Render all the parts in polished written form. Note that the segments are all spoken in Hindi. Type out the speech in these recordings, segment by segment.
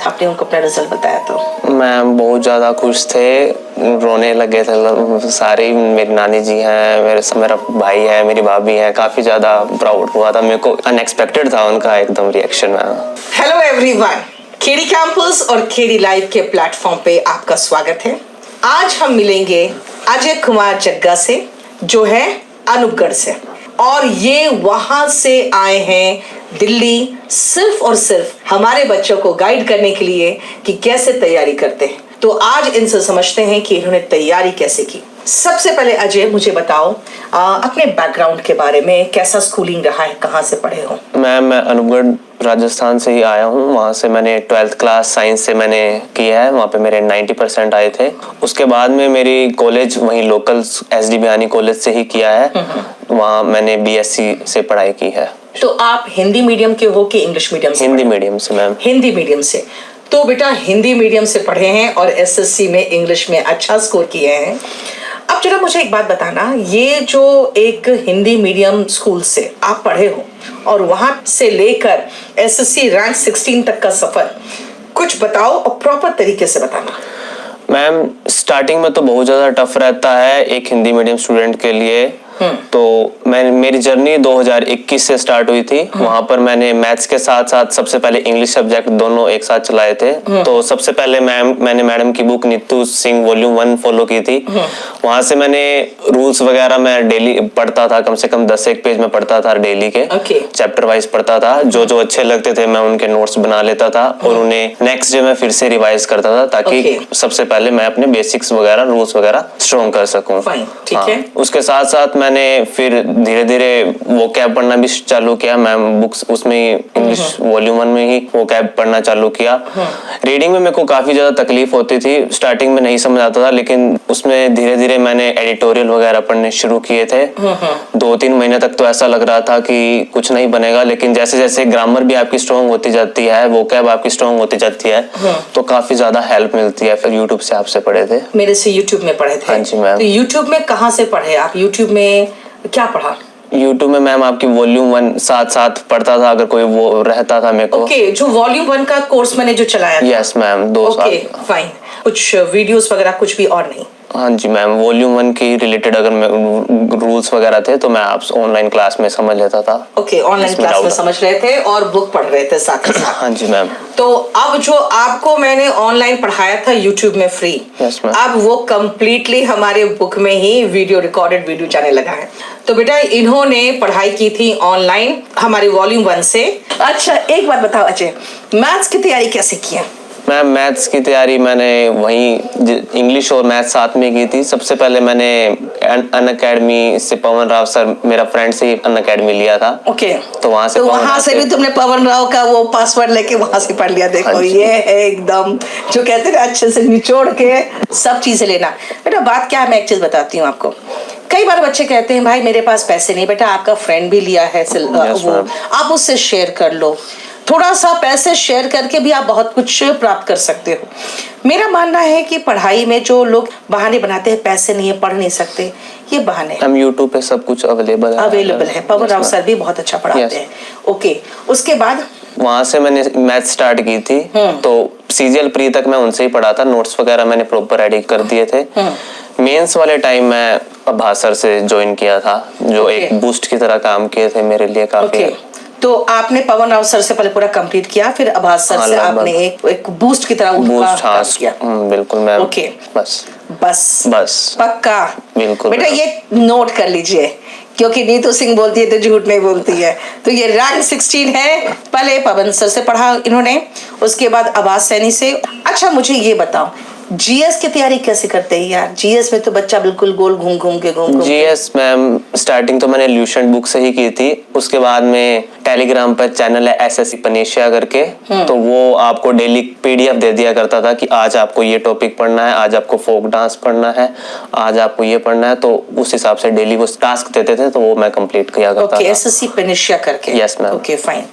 था आपने उनको अपना रिजल्ट बताया तो? मैम बहुत ज़्यादा खुश थे, रोने लगे थे सारे। मेरी नानी जी हैं, मेरा भाई है, मेरी भाभी है, काफ़ी ज़्यादा प्राउड हुआ था मेरे को। अनएक्सपेक्टेड था उनका एकदम reaction ma'am. Hello everyone, Khedi campus और खेड़ी लाइव के प्लेटफॉर्म पे आपका स्वागत है। आज हम मिलेंगे अजय कुमार जग्गा से, जो है अनूपगढ़ से, और ये वहां से आए हैं दिल्ली सिर्फ और सिर्फ हमारे बच्चों को गाइड करने के लिए कि कैसे तैयारी करते हैं। तो आज इनसे समझते हैं कि इन्होंने तैयारी कैसे की। सबसे पहले अजय मुझे बताओ अपने बैकग्राउंड के बारे में, कैसा स्कूलिंग रहा है, कहाँ से पढ़े हो? मैं अनूपगढ़ राजस्थान से ही आया हूँ। वहाँ से मैंने 12th क्लास साइंस से मैंने किया है, वहाँ पे मेरे 90% आए थे। उसके बाद में मेरी कॉलेज वहीं लोकल SD बिहानी कॉलेज से ही किया है, वहाँ मैंने BSc से पढ़ाई की है। तो आप हिंदी मीडियम के हो कि इंग्लिश मीडियम से? हिंदी मीडियम से मैम। हिंदी मीडियम से। तो बेटा हिंदी मीडियम से पढ़े हैं और SSC में इंग्लिश में अच्छा स्कोर किए हैं। अब जरा मुझे एक बात बताना, ये जो एक हिंदी मीडियम स्कूल से आप पढ़े हो और वहां से लेकर SSC रैंक 16 तक का सफर कुछ बताओ और प्रॉपर तरीके से बताना। मैम स्टार्टिंग में तो बहुत ज़्यादा टफ रहता है एक हिंदी मीडियम स्टूडेंट के लिए। तो मेरी जर्नी 2021 से स्टार्ट हुई थी। वहां पर मैंने मैथ्स के साथ साथ सबसे पहले इंग्लिश सब्जेक्ट दोनों एक साथ चलाए थे। तो सबसे पहले मैंने मैडम की book Neetu Singh volume 1 follow की थी। वहां से मैंने रूल्स वगैरह मैं डेली पढ़ता था, कम से कम 10 पेज में पढ़ता था डेली के। चैप्टर वाइज पढ़ता था, जो अच्छे लगते थे मैं उनके नोट्स बना लेता था और उन्हें नेक्स्ट डे मैं फिर से रिवाइज करता था, ताकि सबसे पहले मैं अपने बेसिक्स वगैरह रूल्स वगैरह स्ट्रॉन्ग कर सकूं। ठीक है। उसके साथ साथ मैंने फिर धीरे धीरे वो कैब पढ़ना भी चालू किया। मैं बुक्स उसमें इंग्लिश वॉल्यूम 1 में ही वो कैब पढ़ना चालू किया। रीडिंग में मेरे को काफी ज्यादा तकलीफ होती थी, स्टार्टिंग में नहीं समझ आता था, लेकिन उसमें धीरे धीरे मैंने एडिटोरियल वगैरह पढ़ने शुरू किए थे। 2-3 महीने तक तो ऐसा लग रहा था कि कुछ नहीं बनेगा, लेकिन जैसे जैसे ग्रामर भी आपकी स्ट्रॉन्ग होती जाती है, वो कैब आपकी स्ट्रॉन्ग होती जाती है, तो काफी ज्यादा हेल्प मिलती है। फिर यूट्यूब से आपसे पढ़े थे? मेरे से यूट्यूब में पढ़े थे? हाँ जी मैम। तो यूट्यूब में कहाँ से पढ़े आप? यूट्यूब में क्या पढ़ा? यूट्यूब में मैम आपकी वॉल्यूम 1 साथ पढ़ता था, अगर कोई वो रहता था मेरे को। जो वॉल्यूम 1 का कोर्स मैंने जो चलाया था। यस मैम, 2 साल। फाइन। कुछ वीडियोस वगैरह कुछ भी और नहीं? हाँ जी मैम, वॉल्यूम 1 की रिलेटेड अगर रूल्स वगैरह थे तो मैं आप ऑनलाइन क्लास में समझ लेता था। ऑनलाइन क्लास में समझ रहे थे और बुक पढ़ रहे थे साथ ही साथ। हाँ जी मैम। तो अब जो आपको मैंने ऑनलाइन पढ़ाया था यूट्यूब में फ्री, अब वो कम्प्लीटली हमारे बुक में ही वीडियो रिकॉर्डेड वीडियो जाने लगा है। तो बेटा इन्होंने पढ़ाई की थी ऑनलाइन हमारी वॉल्यूम 1 से। अच्छा एक बात बताओ अजय, मैथ्स की तैयारी कैसे की है? मैम मैथ्स की तैयारी मैंने वहीं इंग्लिश और मैथ्स साथ में की थी। सबसे पहले मैंने अनअकैडमी से पवन राव सर, मेरा फ्रेंड से ही अनअकैडमी लिया था। तो वहां से भी तुमने पवन राव का वो पासवर्ड लेके वहां से पढ़ लिया। देखो ये है एकदम जो कहते हैं अच्छे से निचोड़ के सब चीजें लेना। बेटा बात क्या है, मैं एक चीज बताती हूँ आपको। कई बार बच्चे कहते हैं भाई मेरे पास पैसे नहीं। बेटा आपका फ्रेंड भी लिया है वो आप उससे शेयर कर लो, थोड़ा सा पैसे शेयर करके भी आप बहुत कुछ प्राप्त कर सकते हो। मेरा मानना है कि पढ़ाई में जो लोग बहाने बनाते हैं, पैसे नहीं है पढ़ नहीं सकते, ये बहाने। हम यूट्यूब पे सब कुछ अवेलेबल है। पवन राव सर भी बहुत अच्छा पढ़ाते हैं। उसके बाद वहां से मैंने मैथ स्टार्ट की थी। तो CGL प्री तक मैं उनसे ही पढ़ा था, नोट्स वगैरह मैंने प्रॉपर रेडी कर दिए थे। मेंस वाले टाइम मैं अब्बास सर से ज्वाइन किया था, जो एक बूस्ट की तरह काम किए थे मेरे लिए काफी। तो आपने पवन राव सर से पहले पूरा कंप्लीट किया, फिर अब्बास सर से आपने एक बूस्ट की तरह काम किया? बिल्कुल मैम। बस पक्का? बिल्कुल बेटा ये नोट कर लीजिए, क्योंकि नीतू सिंह बोलती है तो झूठ नहीं बोलती है। तो ये रैंक 16 है। पहले पवन सर से पढ़ा इन्होंने, उसके बाद अब्बास सैनी से। अच्छा मुझे ये बताओ, GS की तैयारी कैसे करते हैं यार? GS में तो बच्चा बिल्कुल गोल घूम के GS मैम स्टार्टिंग तो मैंने ल्यूसेंट बुक से ही की थी। उसके बाद में टेलीग्राम पर चैनल है SSC पनेशिया करके, तो वो आपको डेली PDF दे दिया करता था कि आज आपको ये टॉपिक पढ़ना है, आज आपको फोक डांस पढ़ना है, आज आपको ये पढ़ना है। तो उस हिसाब से डेली वो टास्क देते थे, तो वो मैं कंप्लीट किया करता था। SSC पनेशिया करके? Yes ma'am. फाइन।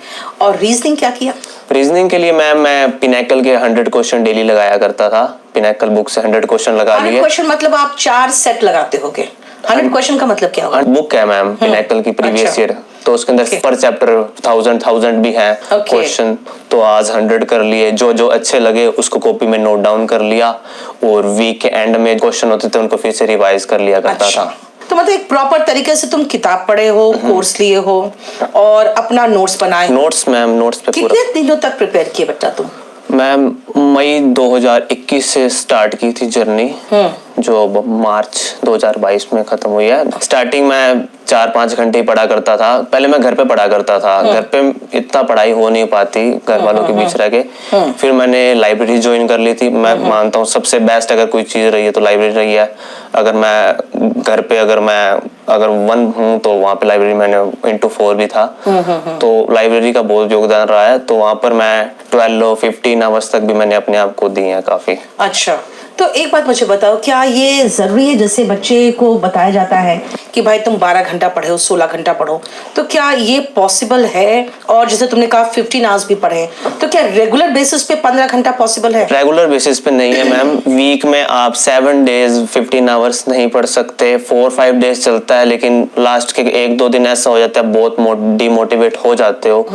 और रीजनिंग क्या किया? रीजनिंग के लिए मैम मैं पिनैकल के 100 क्वेश्चन डेली लगाया करता था। पिनैकल बुक से 100 क्वेश्चन लगा लिए। 100 क्वेश्चन मतलब आप 4 सेट लगाते होगे? 100 क्वेश्चन का मतलब क्या होगा? बुक है मैम पिनैकल की प्रीवियस ईयर। तो उसके अंदर पर चैप्टर 1000 भी है क्वेश्चन। तो आज 100 कर लिए, जो जो अच्छे लगे उसको कॉपी में नोट डाउन कर लिया, और वीक के एंड में क्वेश्चन होते थे उनको फिर से रिवाइज कर लिया करता था। तो मतलब एक प्रॉपर तरीके से तुम किताब पढ़े हो, कोर्स लिए हो और अपना नोट्स बनाए। नोट्स मैम, नोट्स पे पूरा। कितने दिनों तक प्रिपेयर किए बेटा तुम? मैम मई 2021 से स्टार्ट की थी जर्नी, जो मार्च 2022 में खत्म हुई है। स्टार्टिंग में 4-5 घंटे ही पढ़ा करता था। पहले मैं घर पे पढ़ा करता था, घर पे इतना पढ़ाई हो नहीं पाती घर वालों के बीच रह के। फिर मैंने लाइब्रेरी ज्वाइन कर ली थी। मैं मानता हूँ सबसे बेस्ट अगर कोई चीज रही है तो लाइब्रेरी रही है। अगर मैं घर पे अगर 1 हूँ तो वहाँ पे लाइब्रेरी मैंने into 4 भी था, तो लाइब्रेरी का बहुत योगदान रहा है। तो वहाँ पर मैं 12-15 आवर्स तक भी मैंने अपने आप को दिए हैं काफी। अच्छा, तो एक बात मुझे बताओ, क्या ये जरूरी है जैसे बच्चे को बताया जाता है कि भाई तुम 12 घंटा पढ़ो, 16 घंटा पढ़ो, तो क्या ये पॉसिबल है? और जैसे तुमने कहा 15 आवर्स भी पढ़े, तो क्या रेगुलर बेसिस पे 15 घंटा पॉसिबल है? रेगुलर बेसिस पे नहीं है मैम। वीक में आप 7 डेज 15 आवर्स नहीं पढ़ सकते। 4-5 डेज चलता है, लेकिन लास्ट के 1-2 दिन ऐसा हो जाता है बहुत डिमोटिवेट हो जाते हो।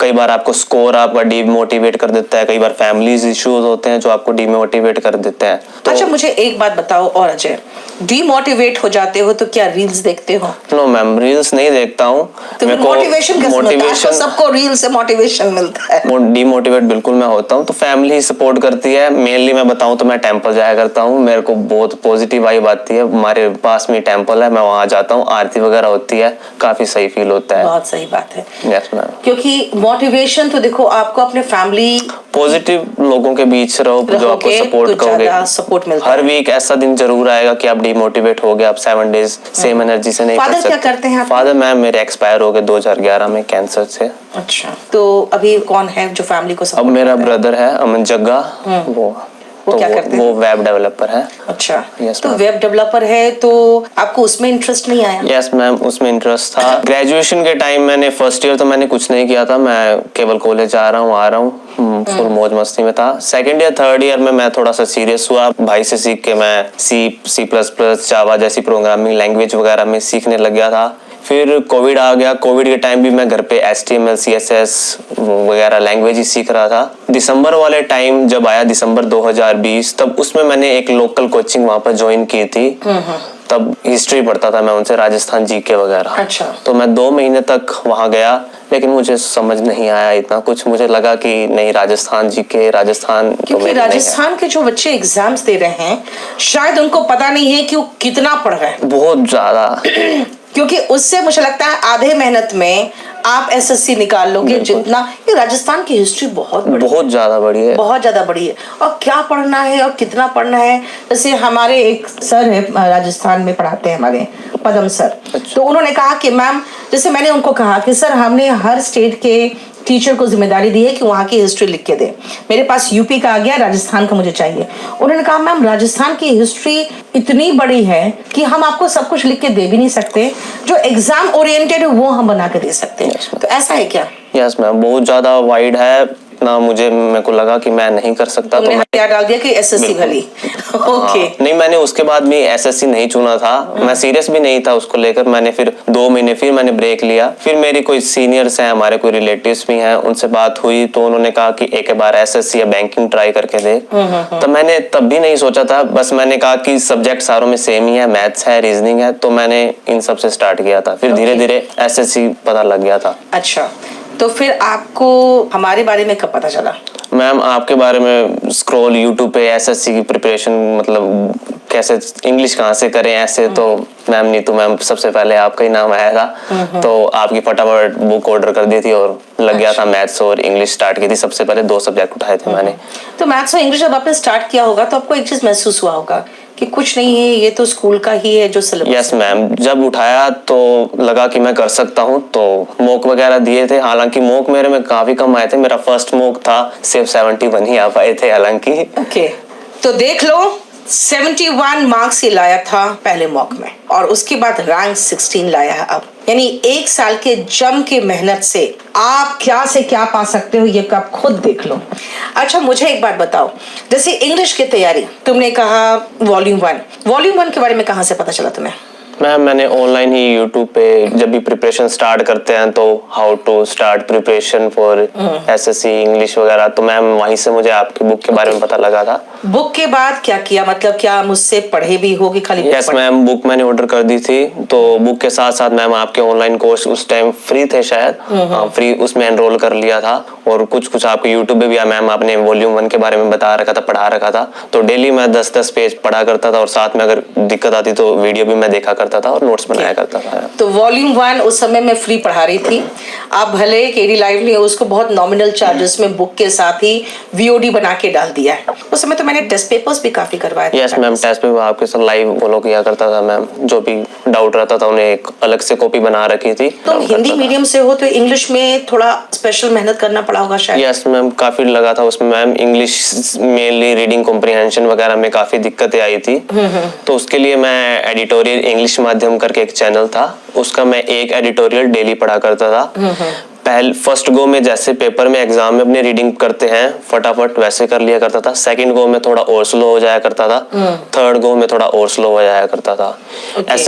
कई बार आपको स्कोर आपका डिमोटिवेट कर देता है, कई बार फैमिलीज इश्यूज होते हैं जो आपको डिमोटिवेट कर देते हैं। तो अच्छा, मुझे एक बात बताओ और अजय, डिमोटिवेट हो जाते हो तो क्या रील्स देखते हो? नो मैम, रील्स नहीं देखता हूँ। तो मोटिवेशन कैसे मिलता है? आजकल सबको रील से मोटिवेशन मिलता है। डिमोटिवेट बिल्कुल मैं होता हूँ तो फैमिली ही सपोर्ट करती है। मेनली मैं बताऊँ तो मैं टेंपल जाया करता हूँ। मेरे को बहुत पॉजिटिव वाइब आती है। हमारे पास में टेंपल है, मैं वहाँ जाता हूँ, आरती वगैरह होती है, काफी सही फील होता है। बहुत सही बात है। Yes ma'am. क्योंकि मोटिवेशन तो देखो, आपको अपने फैमिली पॉजिटिव लोगों के बीच रहो जो आपको सपोर्ट करोगे। सपोर्ट मिलता हर है। वीक ऐसा दिन जरूर आएगा कि आप डिमोटिवेट हो गए, आप 7 डेज सेम एनर्जी से नहीं पढ़ सकते। फादर क्या करते हैं आपके? फादर मैम मेरे एक्सपायर हो गए 2011 में कैंसर से। अच्छा, तो अभी कौन है जो फैमिली को सपोर्ट? अब मेरा ब्रदर है अमन जग्गा, वो क्या करते हैं? वो वेब डेवलपर है। अच्छा, Yes, तो ma'am. वेब डेवलपर है तो आपको उसमें इंटरेस्ट नहीं आया? यस मैम, उसमें इंटरेस्ट था। ग्रेजुएशन के टाइम मैंने फर्स्ट ईयर तो मैंने कुछ नहीं किया था, मैं केवल कॉलेज आ रहा हूँ आ रहा हूँ, फुल मौज मस्ती में था। सेकंड ईयर थर्ड ईयर में मैं थोड़ा सा सीरियस हुआ। भाई से सीख के मैं C++, जावा जैसी प्रोग्रामिंग लैंग्वेज वगैरह में सीखने लग गया था। फिर कोविड आ गया। कोविड के टाइम भी मैं घर पे HTML CSS वगैरह लैंग्वेज ही सीख रहा था। दिसंबर वाले टाइम जब आया, दिसंबर 2020, तब उसमें मैंने एक लोकल कोचिंग वहाँ पर ज्वाइन की थी। तब हिस्ट्री पढ़ता था मैं उनसे, राजस्थान जीके वगैरह। अच्छा। तो मैं 2 महीने तक वहाँ गया, लेकिन मुझे समझ नहीं आया इतना कुछ। मुझे लगा कि नहीं, राजस्थान जीके, राजस्थान क्योंकि राजस्थान के जो बच्चे एग्जाम्स दे रहे हैं, शायद उनको पता नहीं है कि वो कितना पढ़ रहे हैं। बहुत ज्यादा। क्योंकि उससे मुझे लगता है आधे मेहनत में आप SSC निकाल लोगे जितना। ये राजस्थान की हिस्ट्री बहुत ज्यादा बड़ी है, बहुत ज्यादा बड़ी है। और क्या पढ़ना है और कितना पढ़ना है, जैसे हमारे एक सर है राजस्थान में पढ़ाते हैं, हमारे पदम सर। अच्छा। तो उन्होंने कहा कि मैम, जैसे मैंने उनको कहा कि सर हमने हर स्टेट के टीचर को जिम्मेदारी दी है कि वहाँ की हिस्ट्री लिख के दे। मेरे पास यूपी का आ गया, राजस्थान का मुझे चाहिए। उन्होंने कहा मैम, राजस्थान की हिस्ट्री इतनी बड़ी है कि हम आपको सब कुछ लिख के दे भी नहीं सकते। जो एग्जाम ओरिएंटेड है वो हम बना के दे सकते हैं। तो ऐसा है क्या? यस मैम, बहुत ज्यादा वाइड है ना। मेरे को लगा कि मैं नहीं कर सकता, तो मैंने डाल दिया कि SSC भली। ओके। नहीं, मैंने उसके बाद भी SSC नहीं चुना था। मैं सीरियस भी नहीं था उसको लेकर। मैंने फिर 2 महीने फिर मैंने ब्रेक लिया। फिर मेरी कोई सीनियर्स हैं, हमारे कोई रिलेटिव्स भी हैं, उनसे बात हुई तो उन्होंने कहा कि एक बार SSC या बैंकिंग ट्राई करके दे। तो मैंने तब भी नहीं सोचा था, बस मैंने कहा कि सब्जेक्ट सारों में सेम ही है, मैथ्स है, रीजनिंग है, तो मैंने इन सब से स्टार्ट किया था। फिर धीरे धीरे SSC पता लग गया था। अच्छा, तो फिर आपको हमारे बारे में कब पता चला? मैम, आपके बारे में स्क्रॉल यूट्यूब पे SSC की प्रिपरेशन, मतलब कैसे इंग्लिश कहाँ से करें ऐसे, तो मैम नीतू मैम सबसे पहले आपका ही नाम आया था। तो आपकी फटाफट बुक ऑर्डर कर दी थी और लग गया था। मैथ्स और इंग्लिश स्टार्ट की थी, सबसे पहले 2 सब्जेक्ट उठाए थे मैंने। तो मैथ्स और इंग्लिश जब आपने स्टार्ट किया होगा तो आपको एक चीज महसूस हुआ होगा कि कुछ नहीं है, ये तो स्कूल का ही है जो सिलेबस। यस मैम, जब उठाया तो लगा कि मैं कर सकता हूँ, तो मॉक वगैरह दिए थे। हालांकि मॉक मेरे में काफी कम आए थे। मेरा फर्स्ट मॉक था, सिर्फ 71 ही आ पाए थे हालांकि। ओके, तो देख लो 71 मार्क्स ही लाया था पहले मॉक में, और उसके बाद रैंक 16 लाया है अब। यानी 1 साल के जम के मेहनत से आप क्या से क्या पा सकते हो, ये आप खुद देख लो। अच्छा, मुझे एक बात बताओ, जैसे इंग्लिश की तैयारी तुमने कहा वॉल्यूम 1 के बारे में कहाँ से पता चला तुम्हें? मैम मैंने ऑनलाइन ही यूट्यूब पे जब भी प्रिपरेशन स्टार्ट करते हैं तो how to start preparation for SSC English वगैरह, तो मैम वहीं से मुझे आपकी बुक के बारे में पता लगा था। बुक के बाद क्या किया, मतलब क्या मुझसे पढ़े भी होगी खाली? यस मैम, बुक मैंने ऑर्डर कर दी थी, तो बुक के साथ साथ मैम आपके ऑनलाइन कोर्स उस टाइम फ्री थे शायद, फ्री उसमें एनरोल कर लिया था। और कुछ आपके यूट्यूब पे भी मैम आपने वॉल्यूम 1 के बारे में बता रखा था, पढ़ा रखा था, तो डेली मैं 10-10 पेज पढ़ा करता था और साथ में अगर दिक्कत आती तो वीडियो भी मैं देखा करता था और नोट्स बनाया करता था। तो वॉल्यूम 1 उस समय मैं फ्री पढ़ा रही थी। आप भले केडी लाइव ने उसको बहुत नॉमिनल चार्जेस में बुक के साथ ही वीओडी बना के डाल दिया है। उस समय तो मैंने टेस्ट पेपर्स भी काफी करवाए थे। यस मैम, टेस्ट पेपर आपके साथ लाइव फॉलो किया करता था मैम, जो भी डाउट रहता था उन्हें एक अलग से कॉपी बना रखी थी। तो हिंदी मीडियम से हो तो इंग्लिश में थोड़ा स्पेशल मेहनत करना पड़ा होगा शायद। यस मैम, काफी लगा था उसमें ma'am, English mainly reading comprehension वगैरह में काफी दिक्कतें आई थी। तो उसके लिए मैं एडिटोरियल इंग्लिश माध्यम करके एक चैनल था, उसका मैं एक एडिटोरियल डेली पढ़ा करता था। पहले फर्स्ट गो में जैसे पेपर में एग्जाम में अपनी रीडिंग करते हैं फटाफट वैसे कर लिया करता था, सेकंड गो में थोड़ा और स्लो हो जाया करता था, थर्ड गो में थोड़ा और स्लो हो जाया करता था। ऐसे